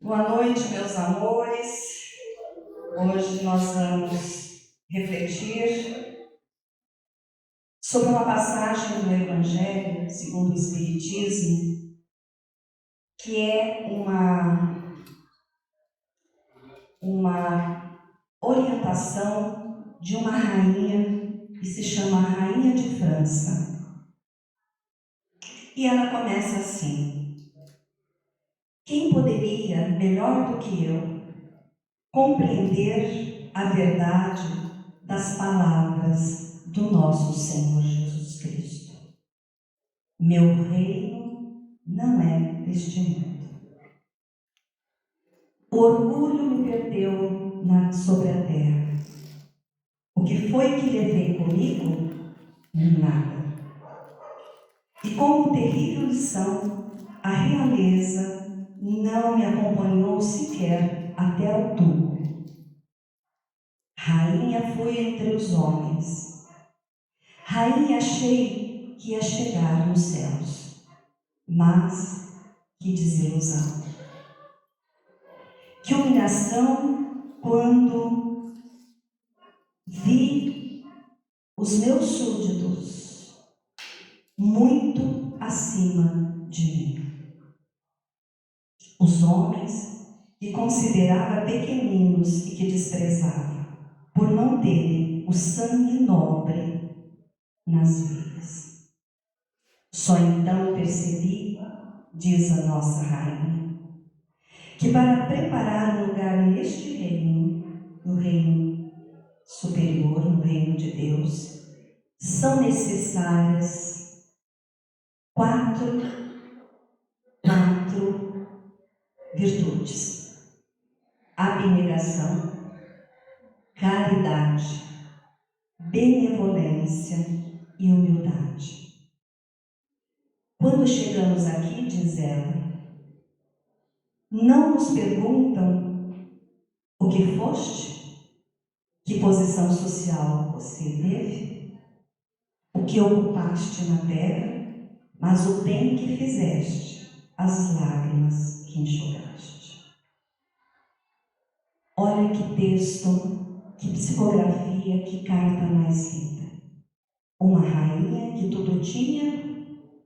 Boa noite, meus amores. Hoje nós vamos refletir sobre uma passagem do Evangelho segundo o Espiritismo, que é uma orientação de uma rainha que se chama Rainha de França. E ela começa assim: quem poderia, melhor do que eu, compreender a verdade das palavras do nosso Senhor Jesus Cristo? Meu reino não é deste mundo. O orgulho me perdeu sobre a terra. O que foi que levei comigo? Nada. E como terrível lição, a realeza não me acompanhou sequer até ao túmulo. Rainha fui entre os homens. Rainha achei que ia chegar nos céus. Mas que desilusão. Que humilhação quando vi os meus súditos muito acima de mim. Os homens que considerava pequeninos e que desprezava, por não terem o sangue nobre nas veias. Só então percebi, diz a nossa rainha, que para preparar um lugar neste reino, no reino superior, no reino de Deus, são necessárias quatro virtudes: abnegação, caridade, benevolência e humildade. Quando chegamos aqui, diz ela, não nos perguntam o que foste, que posição social você teve, o que ocupaste na terra, mas o bem que fizeste, as lágrimas que enxugaste. Olha que texto, que psicografia, que carta mais linda. Uma rainha que tudo tinha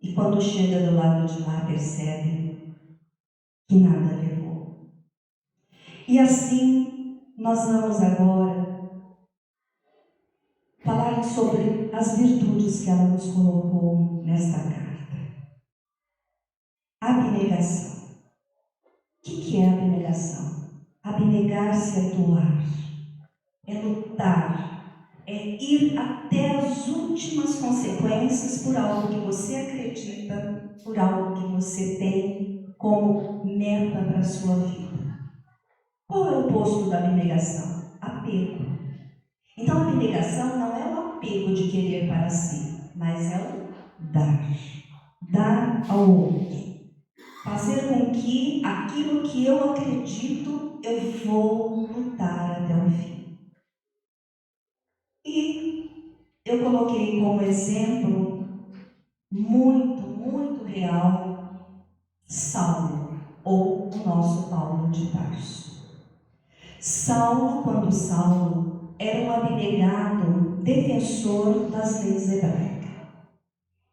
e quando chega do lado de lá percebe que nada levou. E assim nós vamos agora falar sobre as virtudes que ela nos colocou nesta carta. Abnegação. O que é abnegação? Abnegar-se é doar, é lutar, é ir até as últimas consequências por algo que você acredita, por algo que você tem como meta para a sua vida. Qual é o oposto da abnegação? Apego. Então, a abnegação não é o apego de querer para si, mas é o dar. Dar ao outro. Fazer com que aquilo que eu acredito, eu vou lutar até o fim. E eu coloquei como exemplo muito real Saulo, ou o nosso Paulo de Tarso. Saulo, quando Saulo era um abnegado defensor das leis hebraicas.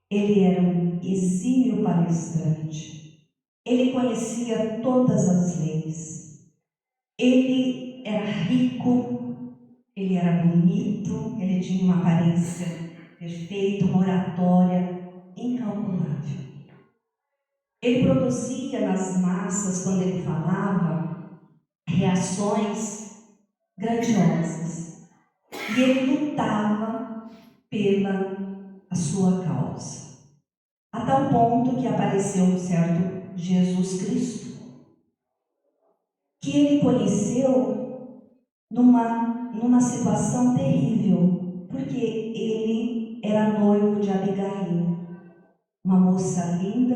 Ele era um exímio palestrante. Ele conhecia todas as leis. Ele era rico, ele era bonito, ele tinha uma aparência perfeita, uma oratória incalculável. Ele produzia nas massas, quando ele falava, reações grandiosas. E ele lutava pela a sua causa. A tal ponto que apareceu um certo Jesus Cristo, que ele conheceu numa situação terrível, porque ele era noivo de Abigail, uma moça linda,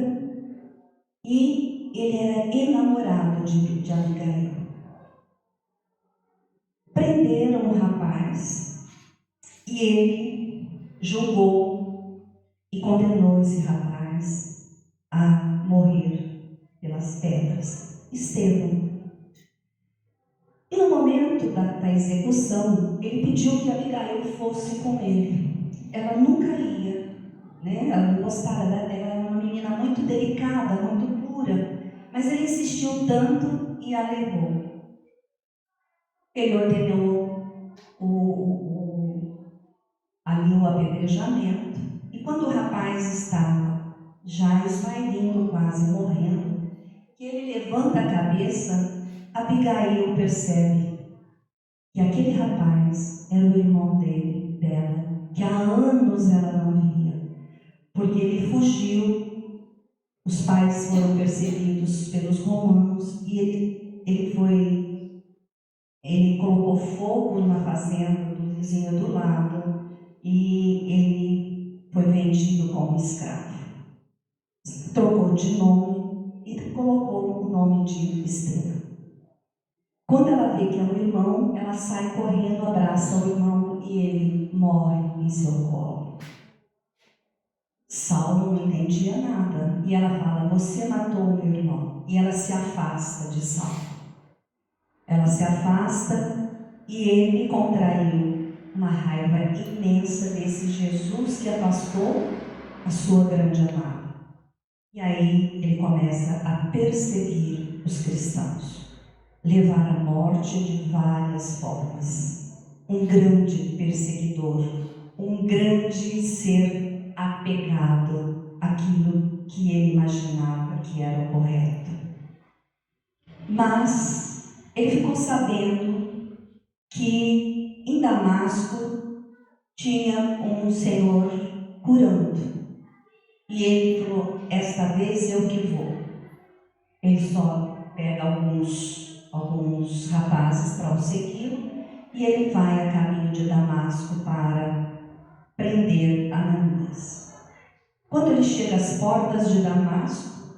e ele era enamorado de Abigail. Prenderam o rapaz e ele julgou e condenou esse rapaz a morrer pelas pedras. Estevão. momento da execução, ele pediu que Abigail fosse com ele. Ela nunca ia, né? Ela não gostava, ela era uma menina muito delicada, muito pura, mas ele insistiu tanto e a levou. Ele ordenou ali o apedrejamento, e quando o rapaz estava já esvairindo, quase morrendo, que ele levanta a cabeça, Abigail percebe que aquele rapaz era o irmão dela, que há anos ela não via, porque ele fugiu, os pais foram perseguidos pelos romanos, e ele colocou fogo na fazenda do vizinho do lado, e ele foi vendido como escravo. Trocou de nome e colocou o nome de Filisteu. Quando ela vê que é o irmão, ela sai correndo, abraça o irmão e ele morre em seu colo. Saulo não entendia nada e ela fala: você matou o meu irmão. E ela se afasta de Saulo. Ela se afasta e ele contraiu uma raiva imensa desse Jesus que afastou a sua grande amada. E aí ele começa a perseguir os cristãos, levar à morte de várias formas. Um grande perseguidor, um grande ser apegado àquilo que ele imaginava que era o correto. Mas ele ficou sabendo que em Damasco tinha um Senhor curando. E ele falou: esta vez eu que vou. Ele só pega alguns rapazes para o segui-lo e ele vai a caminho de Damasco para prender Ananias. Quando ele chega às portas de Damasco,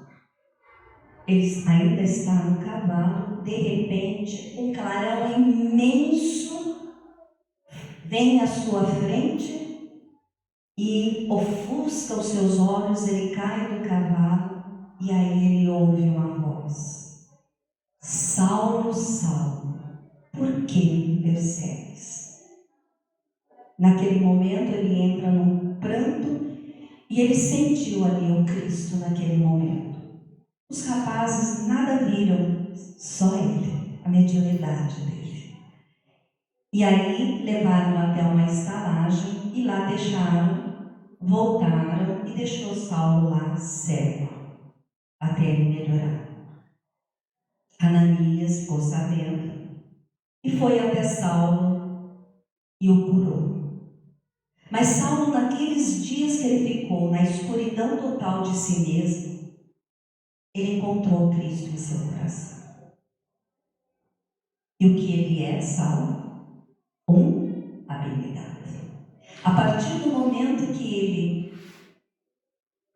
ele ainda está no cavalo. De repente, um clarão imenso vem à sua frente e ofusca os seus olhos. Ele cai do cavalo e aí ele ouve uma voz: Saulo, Saulo, por que me persegues? Naquele momento ele entra num pranto e ele sentiu ali o Cristo naquele momento. Os rapazes nada viram, só ele, a mediunidade dele. E aí levaram até uma estalagem e lá deixaram, voltaram e deixou Saulo lá cego, até ele melhorar. Ananias ficou sabendo e foi até Saulo e o curou. Mas Saulo, naqueles dias que ele ficou na escuridão total de si mesmo, ele encontrou Cristo em seu coração. E o que ele é, Saulo? Um abnegado. A partir do momento que ele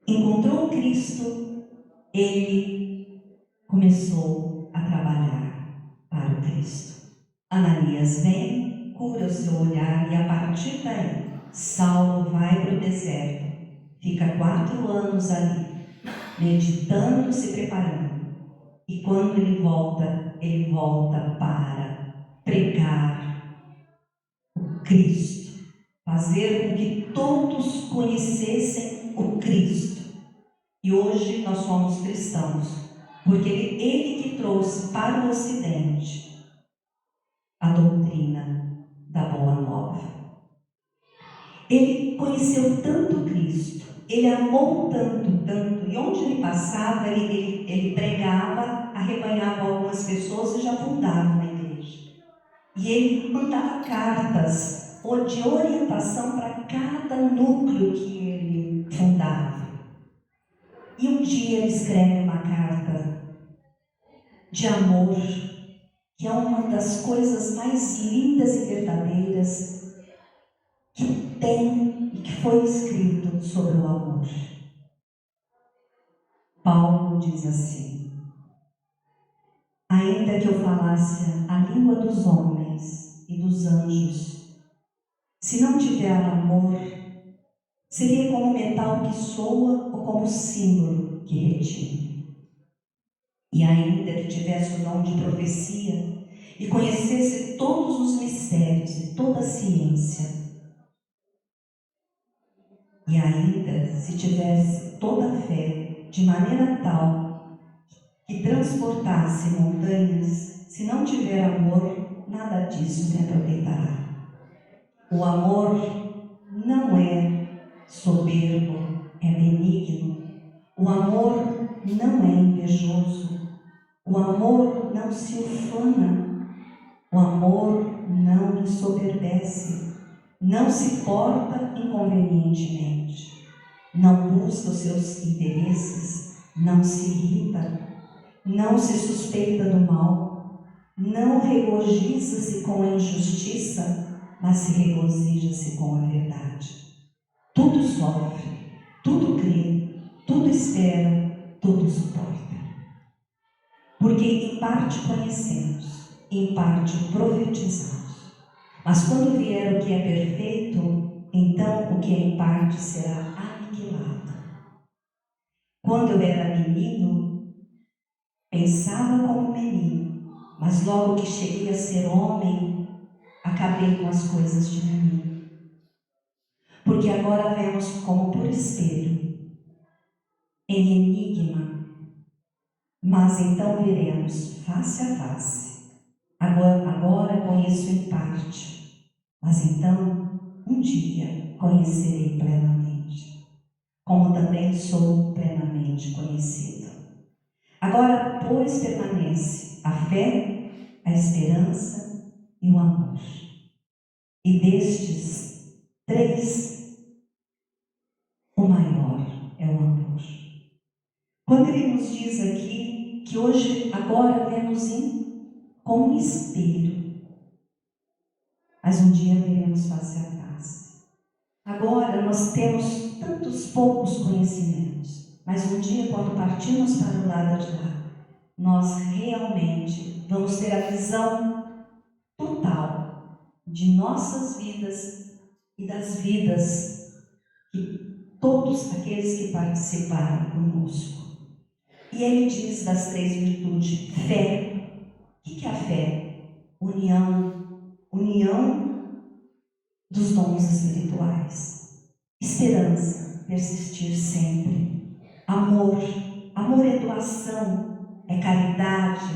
encontrou Cristo, ele começou a trabalhar para o Cristo. Ananias vem, cura o seu olhar e a partir daí, Saulo vai para o deserto, fica 4 anos ali, meditando, se preparando. E quando ele volta para pregar o Cristo, fazer com que todos conhecessem o Cristo. E hoje nós somos cristãos, porque ele que trouxe para o Ocidente a doutrina da Boa Nova. Ele conheceu tanto Cristo, ele amou tanto, tanto, e onde ele passava, ele pregava, arrebanhava algumas pessoas e já fundava uma igreja. E ele mandava cartas de orientação para cada núcleo que ele fundava. E um dia ele escreve uma carta de amor, que é uma das coisas mais lindas e verdadeiras que tem e que foi escrito sobre o amor. Paulo diz assim: ainda que eu falasse a língua dos homens e dos anjos, se não tiver amor, seria como metal que soa ou como símbolo que retine. E ainda que tivesse o dom de profecia e conhecesse todos os mistérios e toda a ciência, e ainda se tivesse toda a fé de maneira tal que transportasse montanhas, se não tiver amor, nada disso me aproveitará. O amor não é soberbo, é benigno. O amor não é invejoso. O amor não se ufana. O amor não ensoberbece. Não se porta inconvenientemente. Não busca os seus interesses. Não se irrita. Não se suspeita do mal. Não regozija-se com a injustiça, mas se regozija-se com a verdade. Tudo sofre, tudo crê, tudo espera, tudo suporta. Porque em parte conhecemos, em parte profetizamos. Mas quando vier o que é perfeito, então o que é em parte será aniquilado. Quando eu era menino, pensava como menino, mas logo que cheguei a ser homem, acabei com as coisas de menino. Porque agora vemos como por espelho, em enigma, mas então veremos face a face. Agora conheço em parte, mas então um dia conhecerei plenamente, como também sou plenamente conhecido. Agora, pois, permanece a fé, a esperança e o amor. E destes três, o maior é o amor. Quando ele nos diz aqui que hoje, agora, vemos como um espelho, mas um dia veremos face a face. Agora nós temos tantos poucos conhecimentos, mas um dia, quando partirmos para o lado de lá, nós realmente vamos ter a visão total de nossas vidas e das vidas de todos aqueles que participaram conosco. E ele diz das três virtudes: fé. O que é a fé? União dos dons espirituais. Esperança, persistir sempre. Amor é doação, é caridade.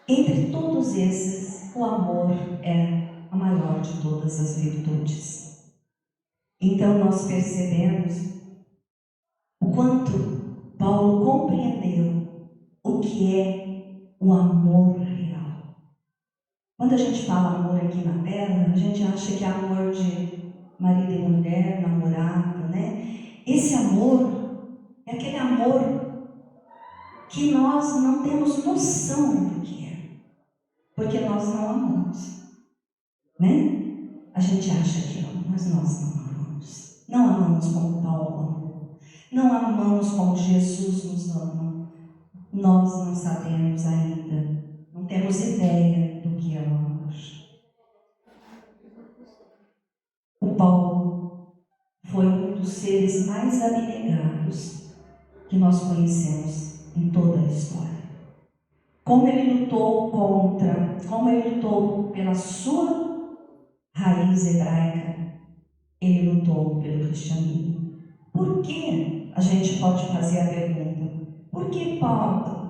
Entre todos esses, o amor é a maior de todas as virtudes. Então nós percebemos o quanto Paulo compreendeu o que é o amor real. Quando a gente fala amor aqui na Terra, a gente acha que é amor de marido e mulher, namorado, né? Esse amor é aquele amor que nós não temos noção do que é, porque nós não amamos, né? A gente acha que ama, mas nós não amamos. Não amamos como Paulo amou. Não amamos como Jesus nos ama. Nós não sabemos ainda, não temos ideia do que é o amor. O Paulo foi um dos seres mais abnegados que nós conhecemos em toda a história. Como ele lutou pela sua raiz hebraica, ele lutou pelo cristianismo. Por que? A gente pode fazer a pergunta: por que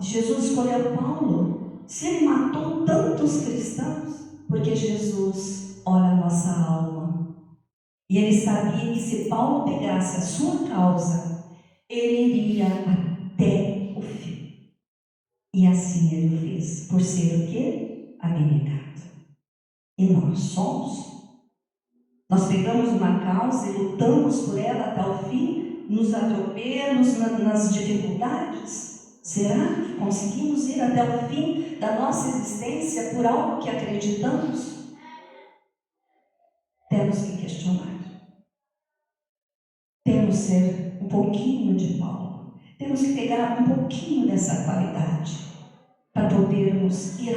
Jesus escolheu Paulo? Se ele matou tantos cristãos? Porque Jesus olha a nossa alma. E ele sabia que se Paulo pegasse a sua causa, ele iria até o fim. E assim ele o fez, por ser o quê? Abnegado. E nós somos. Nós pegamos uma causa e lutamos por ela até o fim, nos atropelos, nas dificuldades. Será que conseguimos ir até o fim da nossa existência por algo que acreditamos? Temos que questionar. Temos que ser um pouquinho de Paulo. Temos que pegar um pouquinho dessa qualidade para podermos ir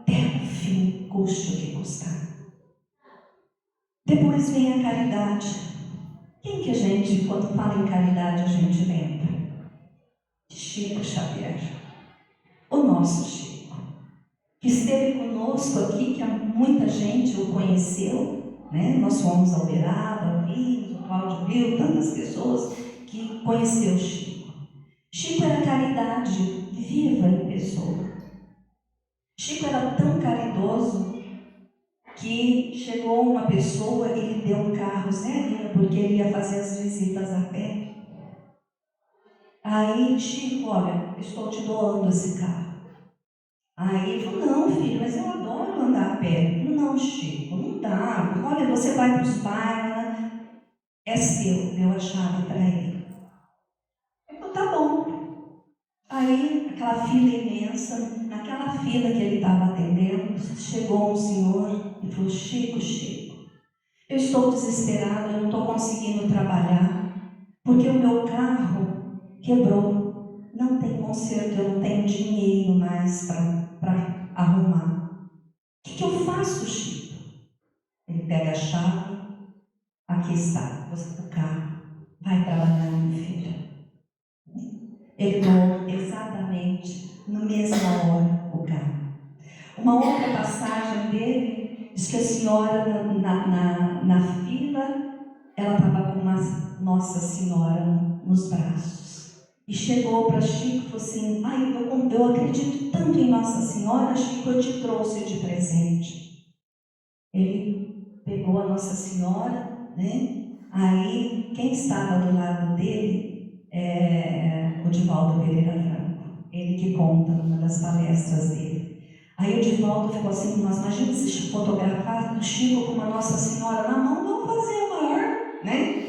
até o fim, custe o que custar. Depois vem a caridade. Quem que a gente, quando fala em caridade, a gente lembra? De Chico Xavier. O nosso Chico. que esteve conosco aqui, que muita gente o conheceu, né? Nós fomos ao Uberaba, vimos, o Cláudio viu, tantas pessoas que conheceu o Chico. Chico era caridade viva em pessoa. Chico era tão caridoso que chegou uma pessoa e lhe deu um carro zerinho, porque ele ia fazer as visitas a pé. Aí, Chico, olha, estou te doando esse carro. Aí ele falou, não, filho, mas eu adoro andar a pé. Eu falei, não, Chico, não dá. Olha, você vai para os bairros, né? É seu, deu a chave para ele. Ele falou, tá bom. Aí, aquela fila imensa, naquela fila que ele estava atendendo, chegou um senhor e falou, Chico, eu estou desesperado, eu não estou conseguindo trabalhar, porque o meu carro quebrou. Não tem conserto, eu não tenho dinheiro mais para arrumar. O que eu faço, Chico? Ele pega a chave, aqui está, o carro, vai trabalhar, meu filho. Ele doou exatamente na mesma hora o carro. Uma outra passagem dele diz que a senhora na fila, ela estava com uma Nossa Senhora nos braços. E chegou para Chico e falou assim, ai, eu acredito tanto em Nossa Senhora, Chico, eu te trouxe de presente. Ele pegou a Nossa Senhora, né? Aí, quem estava do lado dele é o Divaldo Pereira Franco. Ele que conta numa das palestras dele. Aí o Divaldo ficou assim, nós imagina se fotografar o Chico com uma Nossa Senhora na mão, vamos fazer o maior, né?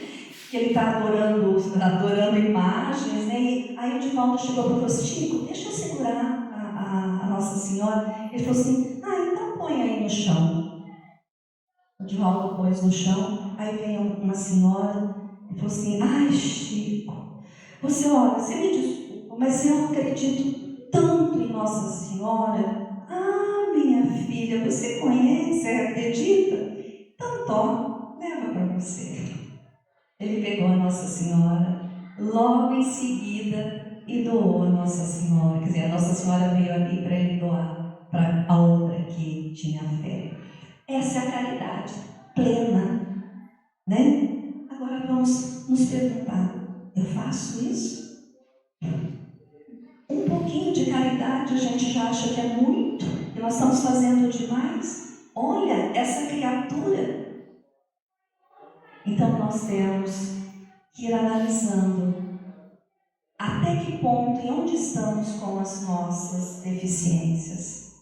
Que ele está adorando imagens, né? E aí o Divaldo chegou para o Chico, deixa eu segurar a Nossa Senhora. Ele falou assim, então põe aí no chão. O Divaldo pôs no chão, aí veio uma senhora e falou assim, ai Chico, você me desculpa, mas eu acredito tanto em Nossa Senhora. Ah, minha filha, você conhece, acredita? Então toma, leva para você. Ele pegou a Nossa Senhora, logo em seguida, e doou a Nossa Senhora. Quer dizer, a Nossa Senhora veio ali para ele doar para a outra que tinha fé. Essa é a caridade plena, né? Agora vamos nos perguntar, eu faço isso? Um pouquinho de caridade a gente já acha que é muito, que nós estamos fazendo demais. Olha, essa criatura. Então nós temos que ir analisando até que ponto e onde estamos com as nossas deficiências.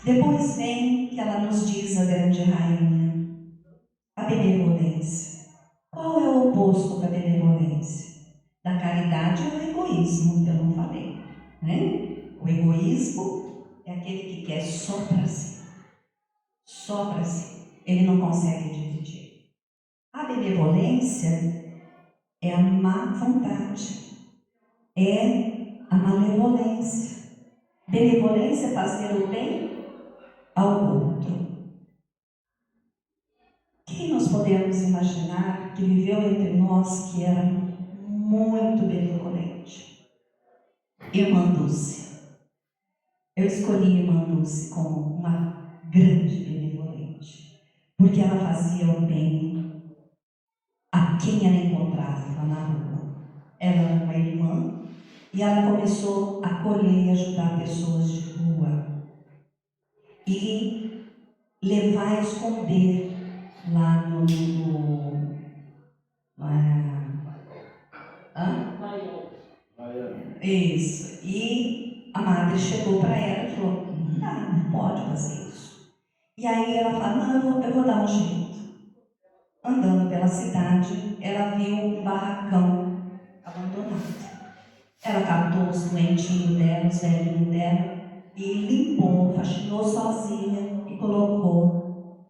Depois vem que ela nos diz, a grande rainha, a benevolência. Qual é o oposto da benevolência? Da caridade é o egoísmo, que eu não falei, né? O egoísmo é aquele que quer só para si. Só para si. Ele não consegue dividir. A benevolência é a má vontade. É a malevolência. Benevolência é fazer o bem ao outro. Quem nós podemos imaginar que viveu entre nós que era muito benevolente? Irmã Dulce. Eu escolhi Irmã Dulce como uma grande benevolente, porque ela fazia o bem a quem ela encontrava na rua. Ela era uma irmã e ela começou a acolher e ajudar pessoas de rua e levar a esconder lá no isso. E a madre chegou para ela e falou, não pode fazer isso. E aí ela falou, não, eu vou dar um jeito. Andando pela cidade, ela viu um barracão abandonado. Ela captou os doentinhos dela, os velhinhos dela, e limpou, faxinou sozinha e colocou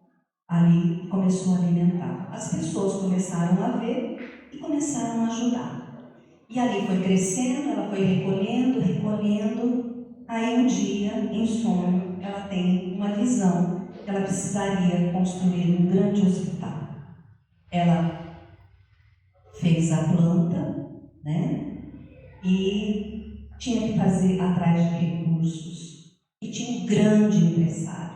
ali, começou a alimentar. As pessoas começaram a ver e começaram a ajudar. E ali foi crescendo, ela foi recolhendo. Aí um dia, em sonho, ela tem uma visão que ela precisaria construir um grande hospital. Ela fez a planta, né? E tinha que fazer atrás de recursos. e tinha um grande empresário.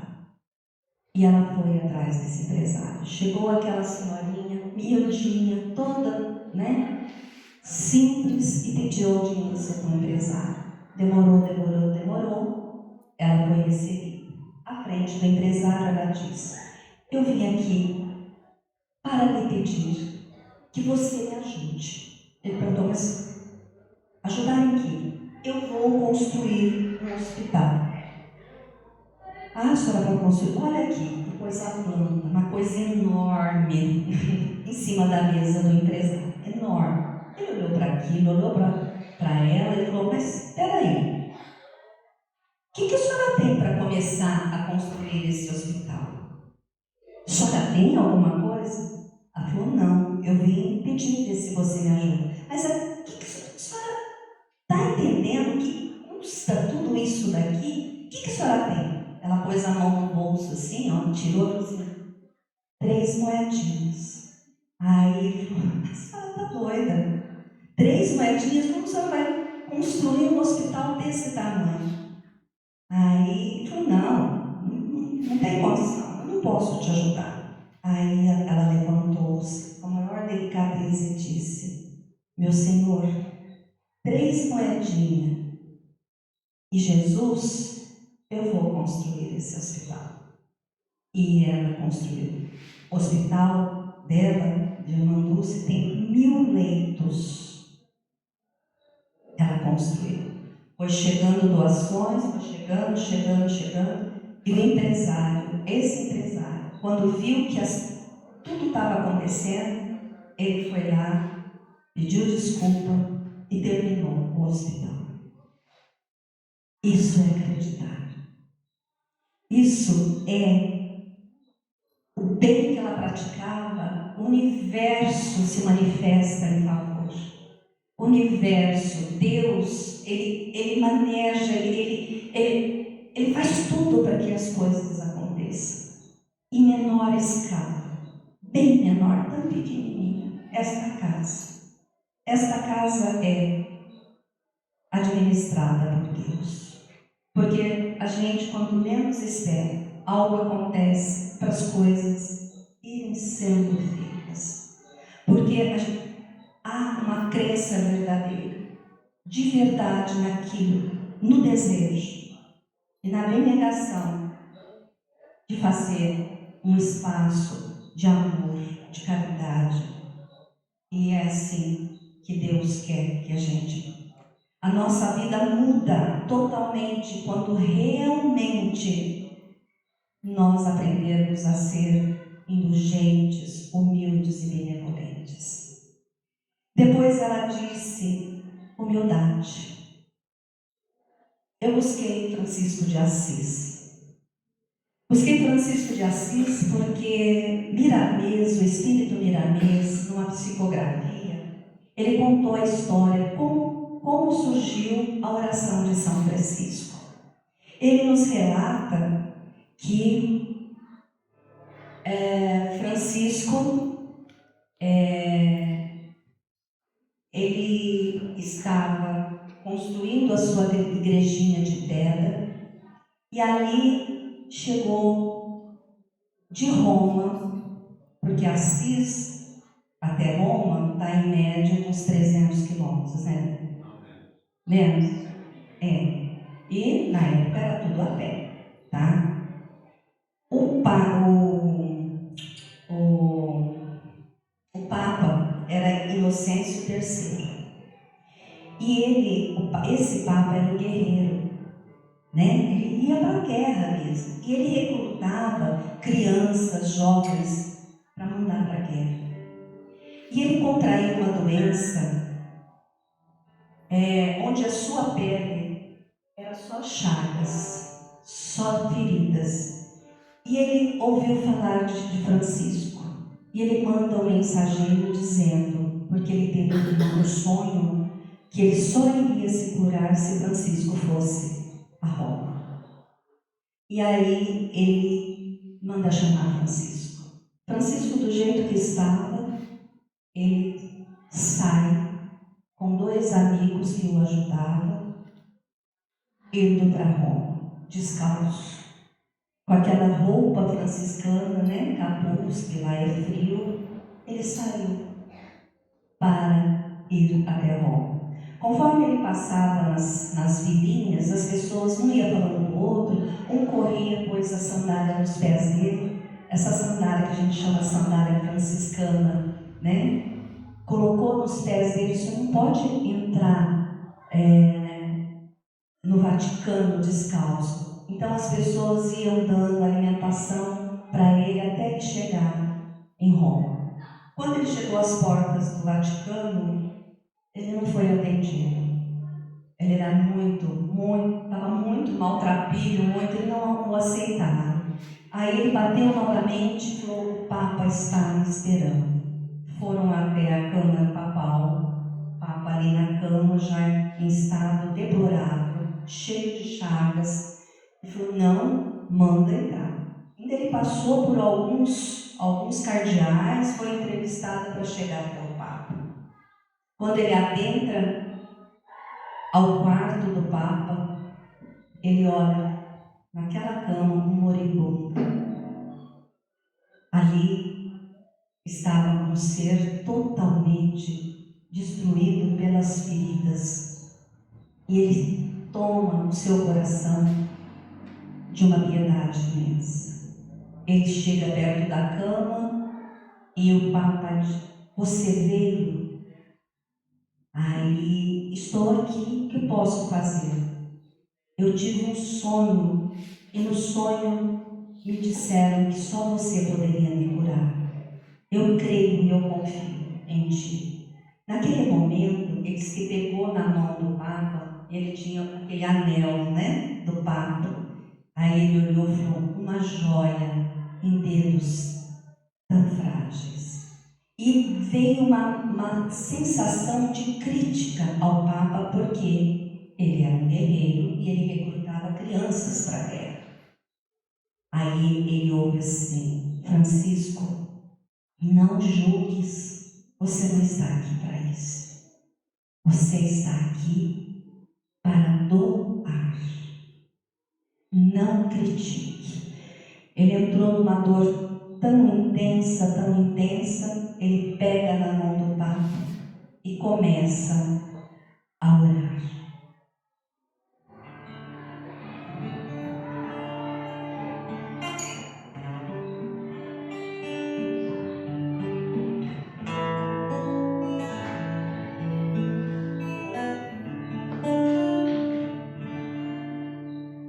E ela foi atrás desse empresário. Chegou aquela senhorinha, miudinha, toda, né, simples, e pediu audiência com o empresário. Demorou. Ela foi recebida. À frente do empresário, ela disse: eu vim aqui para lhe pedir que você me ajude. Ele perguntou: mas ajudar em quê? Eu vou construir um hospital. Ah, a senhora vai construir? Olha aqui, que coisa planta, uma coisa enorme em cima da mesa do empresário. Enorme. Ele olhou para aquilo, olhou para ela e falou: mas espera aí, o que a senhora tem para começar a construir esse hospital? A senhora tem alguma coisa? Ela falou: não, eu vim pedir se você me ajuda. Mas o que a senhora está entendendo que custa tudo isso daqui? O que a senhora tem? Ela pôs a mão no bolso assim, ó, tirou assim, 3 moedinhas. Aí ele falou: a senhora está doida. 3 moedinhas, como a senhora vai construir um hospital desse tamanho? Aí ele falou: não tem condição, eu não posso te ajudar. Aí ela levantou-se com a maior delicadeza e disse: meu senhor, 3 moedinhas e Jesus, eu vou construir esse hospital. E ela construiu. O hospital dela, de Manduce, tem 1000 leitos. Ela construiu. Foi chegando doações, foi chegando. E o empresário, esse empresário, quando viu que tudo estava acontecendo, ele foi lá, pediu desculpa e terminou o hospital. Isso é acreditar. Isso é o bem que ela praticava. O universo se manifesta em favor. O universo, Deus, Ele maneja, ele faz tudo para que as coisas aconteçam. Em menor escala, bem menor, tão pequenininha, esta casa. Esta casa é administrada por Deus. Porque a gente, quando menos espera, algo acontece para as coisas irem sendo feitas. Porque há uma crença verdadeira, de verdade naquilo, no desejo e na abnegação de fazer um espaço de amor, de caridade. E é assim que Deus quer que a gente. A nossa vida muda totalmente quando realmente nós aprendermos a ser indulgentes, humildes e benevolentes. Depois ela disse: humildade. Eu busquei Francisco de Assis. Busquei Francisco de Assis porque Miramês, o espírito Miramês, numa psicografia, ele contou a história como surgiu a oração de São Francisco. Ele nos relata que Francisco, ele estava construindo a sua igrejinha de pedra e ali chegou de Roma, porque Assis até Roma está em média uns 300 quilômetros, né? Menos? É. E na época era tudo a pé, tá? O Papa era Inocêncio III. E esse Papa era um guerreiro, né? Ele ia para a guerra mesmo. E ele recrutava crianças, jovens, para mandar para a guerra. E ele contraiu uma doença onde a sua pele era só chagas, só feridas. E ele ouviu falar de Francisco. E ele manda um mensageiro dizendo, porque ele teve um sonho, que ele só iria se curar se Francisco fosse a Roma. E aí ele manda chamar Francisco. Francisco, do jeito que estava, ele sai com 2 amigos que o ajudavam, indo para Roma. descalço, com aquela roupa franciscana, né? Capuz, que lá é frio. Ele saiu para ir até Roma. Conforme ele passava nas vilinhas, as pessoas, um ia falando do outro, um corria, pôs a sandália nos pés dele, essa sandália que a gente chama sandália franciscana, né? Colocou nos pés dele, você não pode entrar no Vaticano descalço. Então as pessoas iam dando alimentação para ele até ele chegar em Roma. Quando ele chegou às portas do Vaticano, ele não foi atendido. Ele era estava muito maltrapilho, ele não o aceitava. Aí ele bateu novamente e falou: o Papa está me esperando. Foram até a Câmara Papal, o Papa ali na cama, já em estado deplorável, cheio de chagas. Ele falou: não, manda entrar. Ainda ele passou por alguns cardeais, foi entrevistado para chegar até o Papa. Quando ele adentra ao quarto do Papa, ele olha naquela cama um moribundo. Ali estava um ser totalmente destruído pelas feridas. E ele toma no seu coração de uma piedade imensa. Ele chega perto da cama e o Papa diz: você veio? Aí, estou aqui, o que posso fazer? Eu tive um sonho e no sonho me disseram que só você poderia me curar. Eu creio e eu confio em ti. Naquele momento, ele se pegou na mão do Papa, ele tinha aquele anel, né, do Papa. Aí ele olhou e falou: uma joia em dedos tão frágeis. E veio uma sensação de crítica ao Papa, porque ele era um guerreiro e ele recrutava crianças para a guerra. Aí ele ouve assim: Francisco, não julgues, você não está aqui para isso. Você está aqui para doar. Não critique. Ele entrou numa dor tão intensa, ele pega na mão do Papa e começa a orar.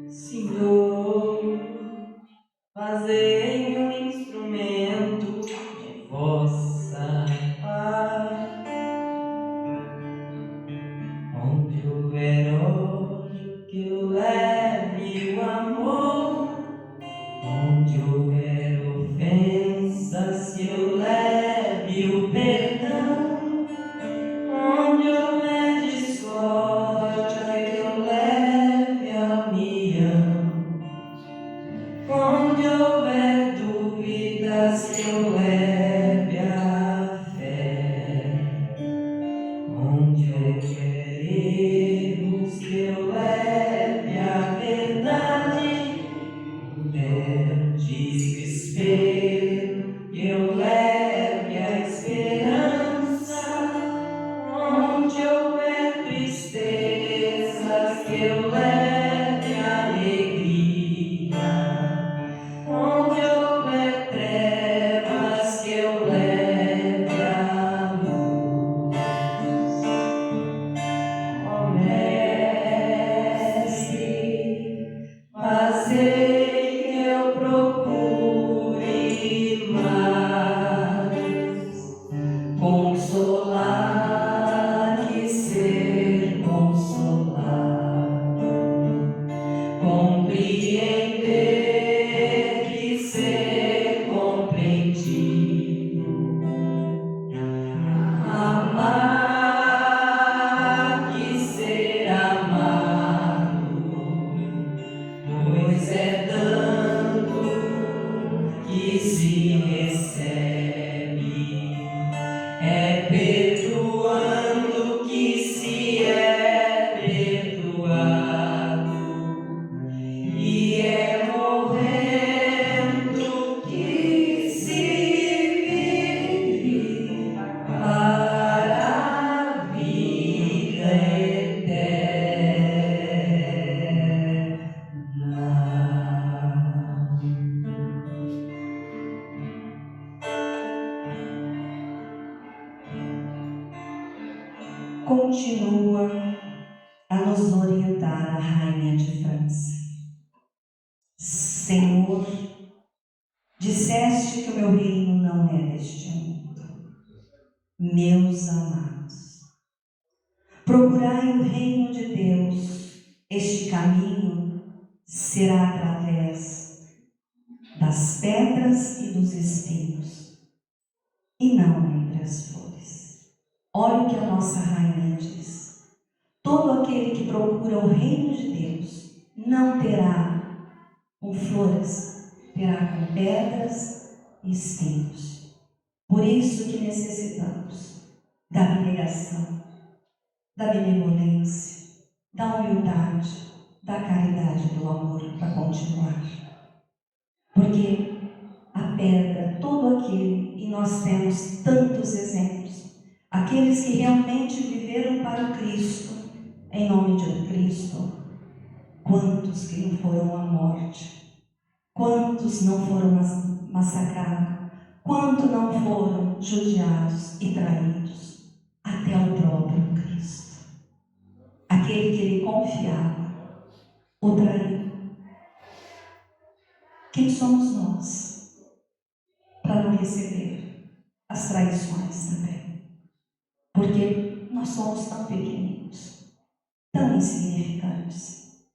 Senhor, fazei-me um instrumento de vossa paz. Onde houver ódio, que eu leve o amor. Onde houver ofensas, que eu leve o perdão. Onde houver discórdia, que eu leve a união. Onde houver dúvidas, que eu leve a fé. Onde houver erros, que eu leve a verdade. Onde houver desespero, que eu leve a esperança. Onde houver tristezas, que eu leve a alegria. Onde houver trevas, continua a nos orientar a Rainha de França. Senhor, disseste que o meu reino não é deste mundo. Meus amados, procurai o reino de Deus. Este caminho será através das pedras e dos espinhos, e não entre as flores. Olha o que a nossa rainha diz. Todo aquele que procura o reino de Deus não terá com flores, terá com pedras e espinhos. Por isso que necessitamos da abnegação, da benevolência, da humildade, da caridade, do amor para continuar. Porque a pedra, todo aquele, e nós temos tantos exemplos, aqueles que realmente viveram para o Cristo, em nome de Cristo, quantos que não foram à morte, quantos não foram massacrados, quantos não foram judiados e traídos, até o próprio Cristo. Aquele que ele confiava, o traiu. Quem somos nós para não receber as traições também? Porque nós somos tão pequeninos, tão insignificantes.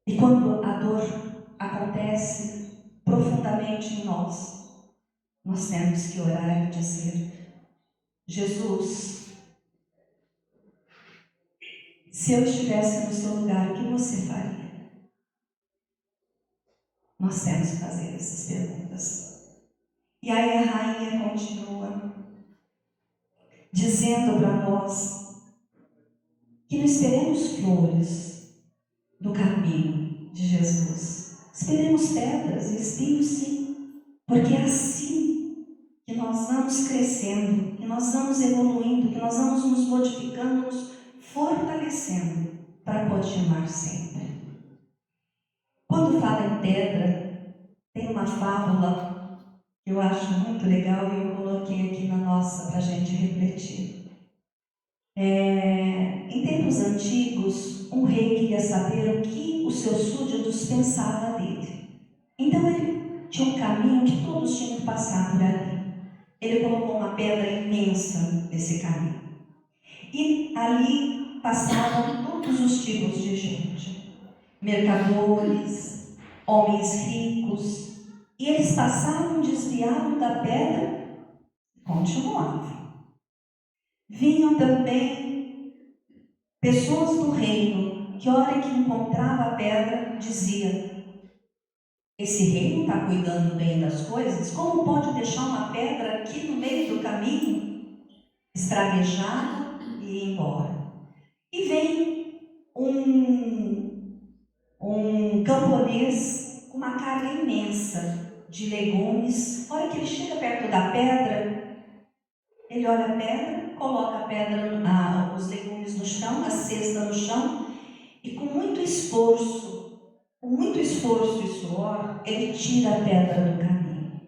E quando a dor acontece profundamente em nós, nós temos que orar e dizer: Jesus, se eu estivesse no seu lugar, o que você faria? Nós temos que fazer essas perguntas. E aí a rainha continua dizendo para nós que não esperemos flores do caminho de Jesus. Esperemos pedras e espinhos, sim, porque é assim que nós vamos crescendo, que nós vamos evoluindo, que nós vamos nos modificando, nos fortalecendo para continuar sempre. Quando fala em pedra, tem uma fábula que eu acho muito legal e eu coloquei aqui na nossa para a gente refletir. Em tempos antigos, um rei queria saber o que os seus súditos pensavam dele. Então ele tinha um caminho que todos tinham que passar por ali. Ele colocou uma pedra imensa nesse caminho. E ali passavam todos os tipos de gente. Mercadores, homens ricos. E eles passavam, desviavam da pedra e continuavam. Vinham também pessoas do reino, que a hora que encontrava a pedra, dizia: esse rei não está cuidando bem das coisas? Como pode deixar uma pedra aqui no meio do caminho, espraguejada e ir embora? E vem um camponês com uma carga imensa de legumes. A hora que ele chega perto da pedra, ele olha a pedra, coloca a pedra, os legumes no chão, a cesta no chão, e com muito esforço e suor, ele tira a pedra do caminho.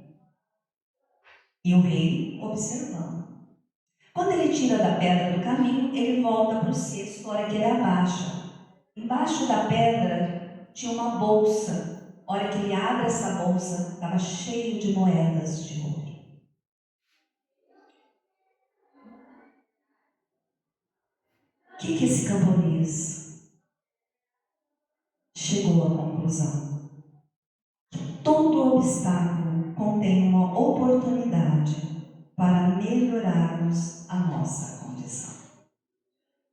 E o rei observando. Quando ele tira da pedra do caminho, ele volta para o cesto, a hora que ele abaixa. Embaixo da pedra tinha uma bolsa. A hora que ele abre essa bolsa, estava cheio de moedas de ouro. O que esse camponês chegou à conclusão? Que todo obstáculo contém uma oportunidade para melhorarmos a nossa condição.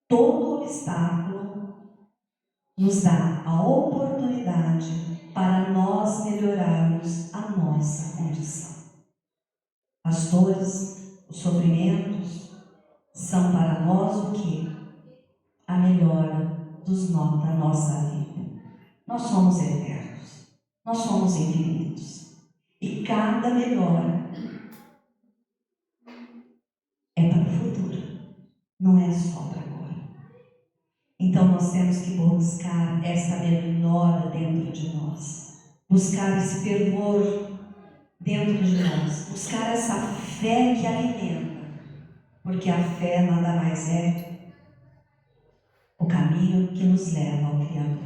Todo obstáculo nos dá a oportunidade para nós melhorarmos a nossa condição. As dores, os sofrimentos são para nós o quê? A melhora da nossa vida. Nós somos eternos, nós somos infinitos. E cada melhora é para o futuro, não é só para agora. Então nós temos que buscar essa melhora dentro de nós, buscar esse fervor dentro de nós, buscar essa fé que alimenta, porque a fé nada mais é o caminho que nos leva ao Criador.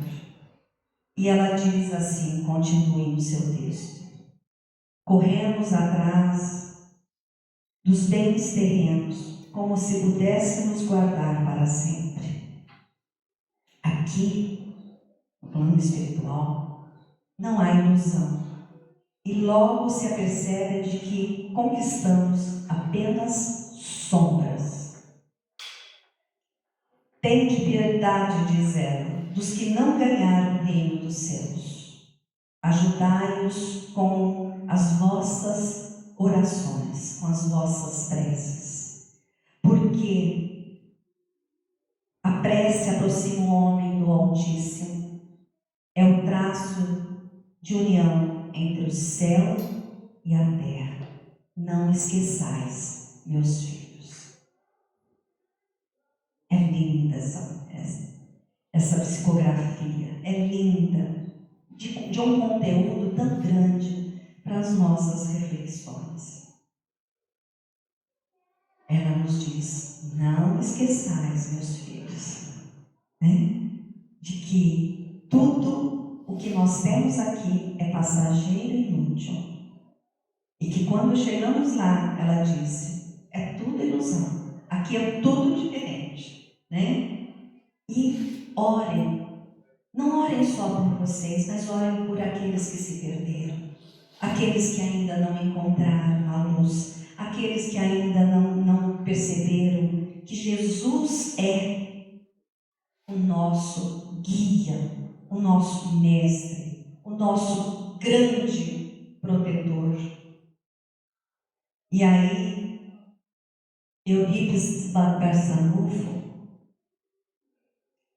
E ela diz assim, continue no seu texto: corremos atrás dos bens terrenos, como se pudéssemos guardar para sempre. Aqui, no plano espiritual, não há ilusão. E logo se apercebe de que conquistamos apenas sombras. Tende piedade, diz ela, dos que não ganharam o reino dos céus. Ajudai-os com as vossas orações, com as vossas preces. Porque a prece aproxima o homem do Altíssimo. É o traço de união entre o céu e a terra. Não esqueçais, meus filhos. É linda essa psicografia, é linda, de um conteúdo tão grande para as nossas reflexões. Ela nos diz: não esqueçais, meus filhos, né, de que tudo o que nós temos aqui é passageiro e inútil. E que quando chegamos lá, ela disse, é tudo ilusão. Aqui é tudo diferente, né? E orem. Não orem só por vocês, mas orem por aqueles que se perderam. Aqueles que ainda não encontraram a luz. Aqueles que ainda não perceberam que Jesus é o nosso guia, o nosso mestre, o nosso grande protetor. E aí, Eurípides Barçanufo,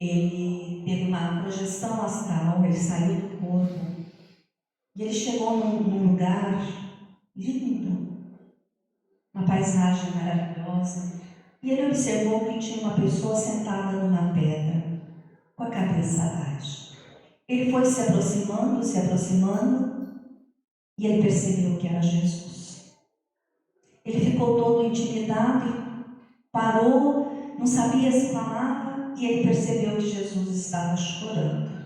ele teve uma projeção astral, ele saiu do corpo, e ele chegou num lugar lindo, uma paisagem maravilhosa, e ele observou que tinha uma pessoa sentada numa pedra, com a cabeça baixa. Ele foi se aproximando, e ele percebeu que era Jesus. Ele ficou todo intimidado, parou, não sabia se falava, e ele percebeu que Jesus estava chorando.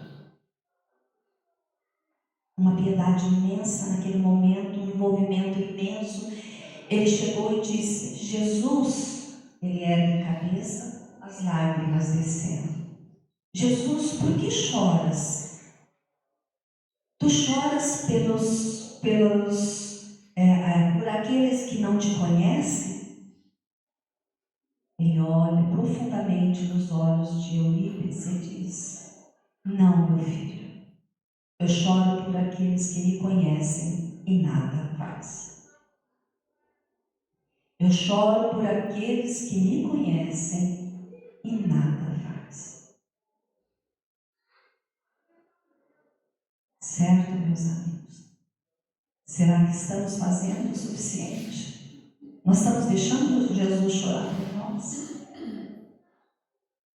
Uma piedade imensa naquele momento, um envolvimento imenso. Ele chegou e disse: Jesus, ele ergue a cabeça, as lágrimas descendo. Jesus, por que choras? Tu choras por aqueles que não te conhecem? Ele olha profundamente nos olhos de Eurípides e diz: não, meu filho, eu choro por aqueles que me conhecem e nada faz. Eu choro por aqueles que me conhecem e nada faz. Certo, meus amigos? Será que estamos fazendo o suficiente? Nós estamos deixando Jesus chorar por nós?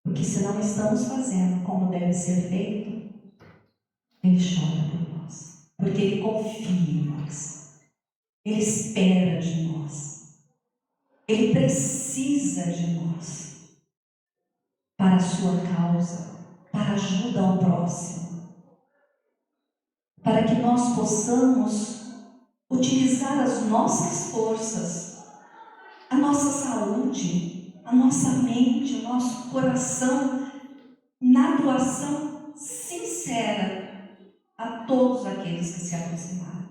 Porque se não estamos fazendo como deve ser feito, Ele chora por nós. Porque Ele confia em nós. Ele espera de nós. Ele precisa de nós. Para a sua causa. Para a ajuda ao próximo. Para que nós possamos utilizar as nossas forças, a nossa saúde, a nossa mente, o nosso coração, na doação sincera a todos aqueles que se aproximaram.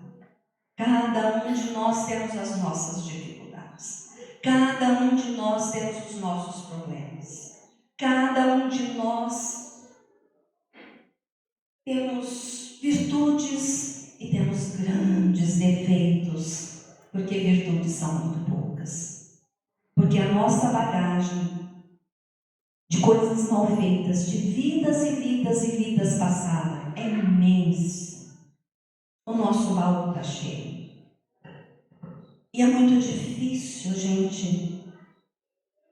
Cada um de nós temos as nossas dificuldades. Cada um de nós temos os nossos problemas. Cada um de nós temos virtudes e temos grandes defeitos, porque virtudes são muito poucas. Porque a nossa bagagem de coisas mal feitas, de vidas e vidas e vidas passadas, é imenso. O nosso baú está cheio. E é muito difícil, gente,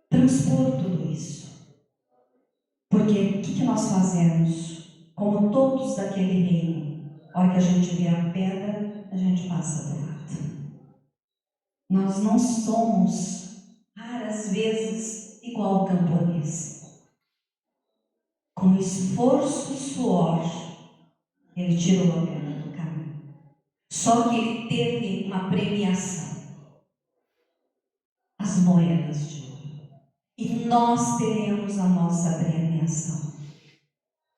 transpor tudo isso. Porque o que nós fazemos? Como todos daquele reino, a hora que a gente vê a pedra, a gente passa do lado. Nós não somos, raras vezes, igual o camponês. com esforço e suor, ele tirou a pedra do caminho. Só que ele teve uma premiação: as moedas de ouro. E nós teremos a nossa premiação,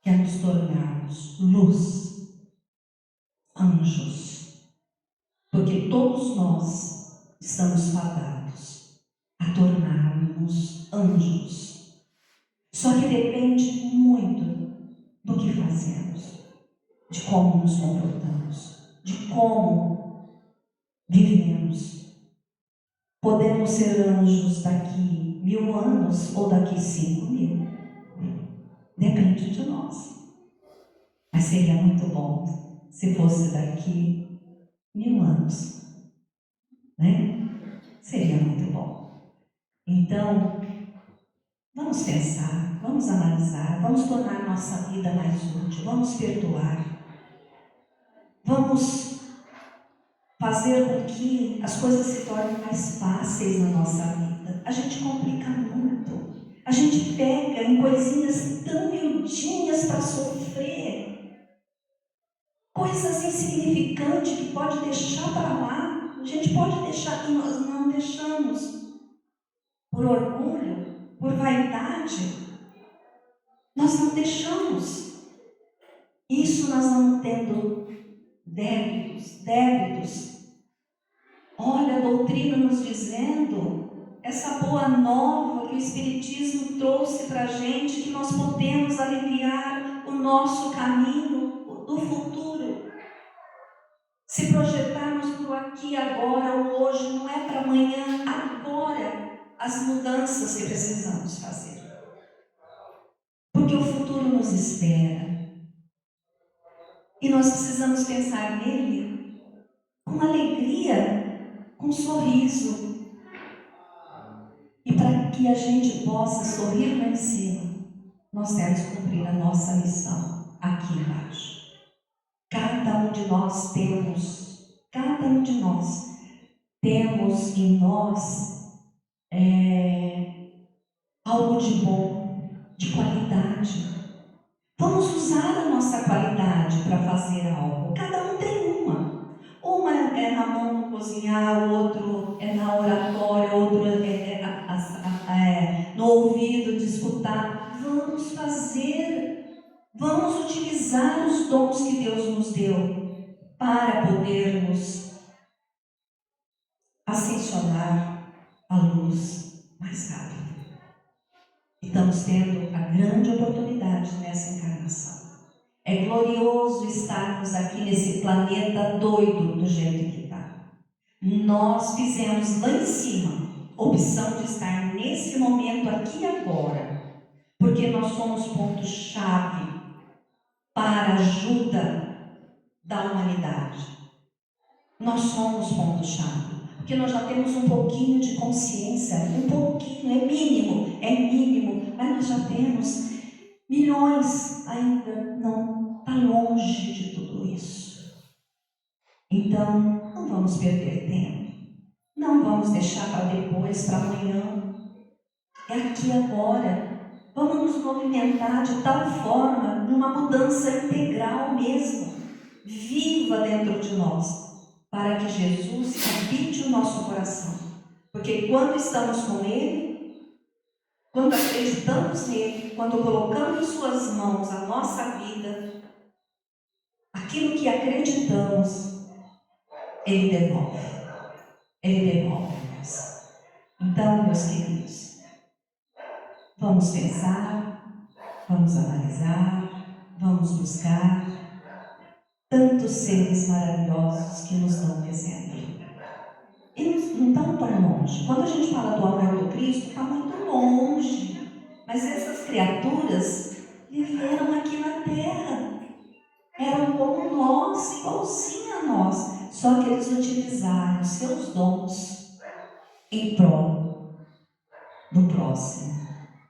que é nos tornarmos luz, anjos. Porque todos nós estamos fadados a tornarmos anjos. Só que depende muito do que fazemos, de como nos comportamos, de como vivemos. Podemos ser anjos daqui 1000 anos ou daqui 5000. Depende de nós. Mas seria muito bom se fosse daqui 1000 anos, né? Seria muito bom. Então, vamos pensar, vamos analisar, vamos tornar nossa vida mais útil, vamos perdoar, vamos fazer com que as coisas se tornem mais fáceis na nossa vida. A gente complica muito, a gente pega em coisinhas tão miudinhas para sofrer, coisas insignificantes que pode deixar para lá, a gente pode deixar e nós não deixamos, por orgulho, por vaidade. Nós não deixamos. Isso nós vamos tendo débitos. Olha a doutrina nos dizendo, essa boa nova que o Espiritismo trouxe para a gente, que nós podemos aliviar o nosso caminho do futuro. Se projetarmos para o aqui e agora, o hoje, não é para amanhã, agora, as mudanças que precisamos fazer. Porque o futuro nos espera. E nós precisamos pensar nele com alegria, com sorriso. E para que a gente possa sorrir lá em cima, nós temos que cumprir a nossa missão aqui embaixo. Cada um de nós temos em nós algo de bom, de qualidade. Vamos usar a nossa qualidade para fazer algo. Cada um tem uma. Uma é na mão no cozinhar, o outro é na oratória, o outro é no ouvido de escutar. Vamos fazer, vamos utilizar os dons que Deus nos deu para podermos ascensionar a luz mais rápido. Estamos tendo a grande oportunidade nessa encarnação. É glorioso estarmos aqui nesse planeta doido do jeito que está. Nós fizemos lá em cima opção de estar nesse momento aqui e agora, porque nós somos ponto-chave para a ajuda da humanidade. Nós somos ponto-chave. Porque nós já temos um pouquinho de consciência, um pouquinho, é mínimo, mas nós já temos milhões, ainda não, está longe de tudo isso. Então, não vamos perder tempo, não vamos deixar para depois, para amanhã, é aqui agora. Vamos nos movimentar de tal forma, numa mudança integral mesmo, viva dentro de nós, para que Jesus habite o nosso coração. Porque quando estamos com Ele, quando acreditamos nele, quando colocamos em suas mãos a nossa vida, aquilo que acreditamos, Ele devolve. Ele devolve-nos. Então, meus queridos, vamos pensar, vamos analisar, vamos buscar tantos seres maravilhosos que nos dão exemplo. Eles não estão tão longe. Quando a gente fala do amor do Cristo, está muito longe. Mas essas criaturas viveram aqui na Terra. Eram como nós, igualzinho a nós. Só que eles utilizaram seus dons em prol do próximo,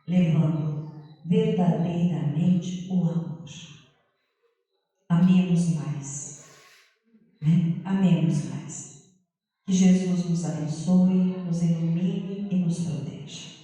levando verdadeiramente o amor. Amemos mais. Né? Amemos mais. Que Jesus nos abençoe, nos ilumine e nos proteja.